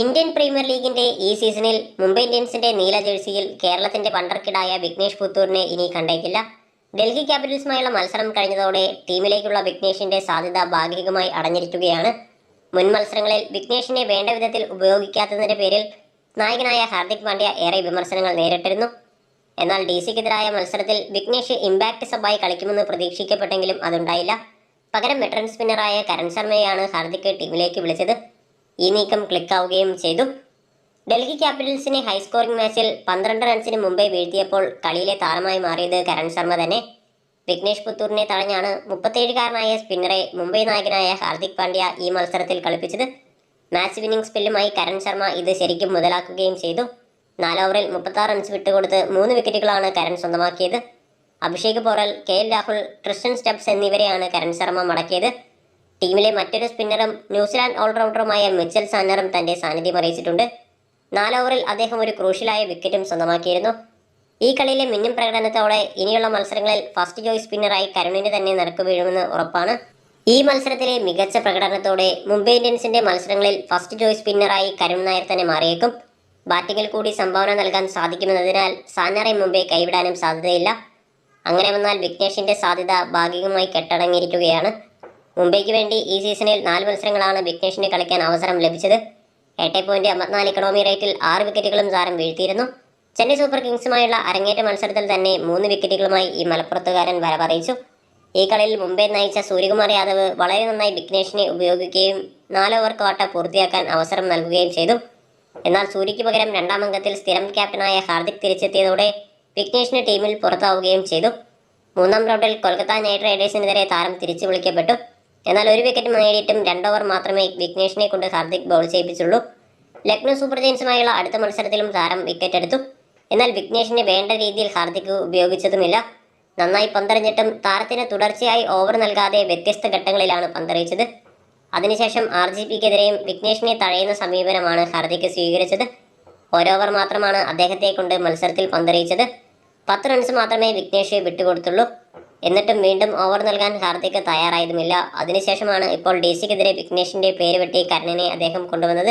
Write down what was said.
Indian premier ലീഗിന്റെ ഈ സീസണിൽ മുംബൈ ഇന്ത്യൻസിന്റെ നീല ജേഴ്സിയിൽ കേരളത്തിന്റെ വണ്ടർക്കിഡായ വിഘ്നേഷ് പുത്തൂരിനെ ഇനി കണ്ടേക്കില്ല. ഡൽഹി ക്യാപിറ്റൽസുമായുള്ള മത്സരം കഴിഞ്ഞതോടെ ടീമിലേക്കുള്ള വിഘ്നേഷിന്റെ സാധ്യത ഭാഗികമായി അടഞ്ഞിരിക്കുകയാണ്. മുൻ മത്സരങ്ങളിൽ വിഘ്നേഷിനെ വേണ്ട വിധത്തിൽ ഉപയോഗിക്കാത്തതിന്റെ പേരിൽ നായകനായ ഹാർദിക് പാണ്ഡ്യ ഏറെ വിമർശനങ്ങൾ നേരിട്ടിരുന്നു. എന്നാൽ DCക്കെതിരായ മത്സരത്തിൽ വിഘ്നേഷ് ഇമ്പാക്ട് സബായി കളിക്കുമെന്ന് പ്രതീക്ഷിക്കപ്പെട്ടെങ്കിലും അതുണ്ടായില്ല. പകരം വെറ്ററൻ സ്പിന്നറായ കരൺ ശർമ്മയെയാണ് ഹാർദിക് ടീമിലേക്ക് വിളിച്ചത്. ഈ നീക്കം ക്ലിക്കാവുകയും ചെയ്തു. ഡൽഹി ക്യാപിറ്റൽസിനെ ഹൈസ്കോറിംഗ് മാച്ചിൽ 12 റൺസിന് മുംബൈ വീഴ്ത്തിയപ്പോൾ കളിയിലെ താരമായി മാറിയത് കരൺ ശർമ്മ തന്നെ. വിഘ്നേഷ് പുത്തൂരിനെ തഴഞ്ഞാണ് 37കാരനായ സ്പിന്നറെ മുംബൈ നായകനായ ഹാർദിക് പാണ്ഡ്യ ഈ മത്സരത്തിൽ കളിപ്പിച്ചത്. മാച്ച് വിന്നിംഗ് സ്പെല്ലുമായി കരൺ ശർമ്മ ഇത് ശരിക്കും മുതലാക്കുകയും ചെയ്തു. 4 ഓവറിൽ 36 റൺസ് വിട്ടുകൊടുത്ത് 3 വിക്കറ്റുകളാണ് കരൺ സ്വന്തമാക്കിയത്. അഭിഷേക് പോറൽ, KL രാഹുൽ, ട്രിസ്റ്റൻ സ്റ്റബ്സ് എന്നിവരെയാണ് കരൺ ശർമ്മ മടക്കിയത്. ടീമിലെ മറ്റൊരു സ്പിന്നറും ന്യൂസിലാൻഡ് ഓൾറൗണ്ടറുമായ മിച്ചൽ സാന്നറും തന്റെ സാന്നിധ്യം അറിയിച്ചിട്ടുണ്ട്. 4 ഓവറിൽ അദ്ദേഹം ഒരു ക്രൂഷ്യലായ വിക്കറ്റും സ്വന്തമാക്കിയിരുന്നു. ഈ കളിയിലെ മിന്നും പ്രകടനത്തോടെ ഇനിയുള്ള മത്സരങ്ങളിൽ ഫസ്റ്റ് ചോയ്സ് സ്പിന്നറായി കരുണിന് തന്നെ നറുക്ക് വീഴുമെന്ന് ഉറപ്പാണ്. ഈ മത്സരത്തിലെ മികച്ച പ്രകടനത്തോടെ മുംബൈ ഇന്ത്യൻസിന്റെ മത്സരങ്ങളിൽ ഫസ്റ്റ് ചോയ്സ് സ്പിന്നറായി കരുൺ നായർ തന്നെ മാറിയേക്കും. ബാറ്റിംഗിൽ കൂടി സംഭാവന നൽകാൻ സാധിക്കുമെന്നതിനാൽ സാന്നറെ മുംബൈ കൈവിടാനും സാധ്യതയില്ല. അങ്ങനെ വന്നാൽ വിഘ്നേഷിന്റെ സാധ്യത ഭാഗികമായി കെട്ടടങ്ങിയിരിക്കുകയാണ്. മുംബൈക്ക് വേണ്ടി ഈ സീസണിൽ 4 മത്സരങ്ങളാണ് വിഘ്നേഷിന് കളിക്കാൻ അവസരം ലഭിച്ചത്. 8.54 ഇക്കണോമി റേറ്റിൽ 6 വിക്കറ്റുകളും താരം വീഴ്ത്തിയിരുന്നു. ചെന്നൈ സൂപ്പർ കിങ്സുമായുള്ള അരങ്ങേറ്റ മത്സരത്തിൽ തന്നെ 3 വിക്കറ്റുകളുമായി ഈ മലപ്പുറത്തുകാരൻ വരവറിയിച്ചു. ഈ കളിയിൽ മുംബൈ നയിച്ച സൂര്യകുമാർ യാദവ് വളരെ നന്നായി വിഘ്നേഷിനെ ഉപയോഗിക്കുകയും 4 ഓവർ ക്വാട്ട പൂർത്തിയാക്കാൻ അവസരം നൽകുകയും ചെയ്തു. എന്നാൽ സൂര്യയ്ക്ക് പകരം 2ാം അംഗത്തിൽ സ്ഥിരം ക്യാപ്റ്റനായ ഹാർദിക് തിരിച്ചെത്തിയതോടെ വിഘ്നേഷിന് ടീമിൽ പുറത്താവുകയും ചെയ്തു. 3ാം റൗണ്ടിൽ കൊൽക്കത്ത നൈറ്റ് റൈഡേഴ്സിനെതിരെ താരം തിരിച്ചു വിളിക്കപ്പെട്ടു. എന്നാൽ 1 വിക്കറ്റ് നേടിയിട്ടും 2 ഓവർ മാത്രമേ വിഘ്നേഷിനെ കൊണ്ട് ഹാർദിക് ബൗൾ ചെയ്യിപ്പിച്ചുള്ളൂ. ലക്നൗ സൂപ്പർ ജയൻസുമായുള്ള അടുത്ത മത്സരത്തിലും താരം വിക്കറ്റ് എടുത്തു. എന്നാൽ വിഘ്നേഷിനെ വേണ്ട രീതിയിൽ ഹാർദിക് ഉപയോഗിച്ചതുമില്ല. നന്നായി പന്തെറിഞ്ഞിട്ടും താരത്തിന് തുടർച്ചയായി ഓവർ നൽകാതെ വ്യത്യസ്ത ഘട്ടങ്ങളിലാണ് പന്തെറിയിച്ചത്. അതിനുശേഷം RGPക്കെതിരെയും വിഘ്നേഷിനെ തഴയുന്ന സമീപനമാണ് ഹാർദിക് സ്വീകരിച്ചത്. 1 ഓവർ മാത്രമാണ് അദ്ദേഹത്തെ കൊണ്ട് മത്സരത്തിൽ പന്തെറിയിച്ചത്. 10 റൺസ് മാത്രമേ വിഘ്നേഷ് വിട്ടുകൊടുത്തുള്ളൂ. എന്നിട്ടും വീണ്ടും ഓവർ നൽകാൻ ഹാർദിക് തയ്യാറായതുമില്ല. അതിനുശേഷമാണ് ഇപ്പോൾ DCക്കെതിരെ വിഘ്നേഷിന്റെ പേര് വെട്ടി കരുണിനെ അദ്ദേഹം കൊണ്ടുവന്നത്.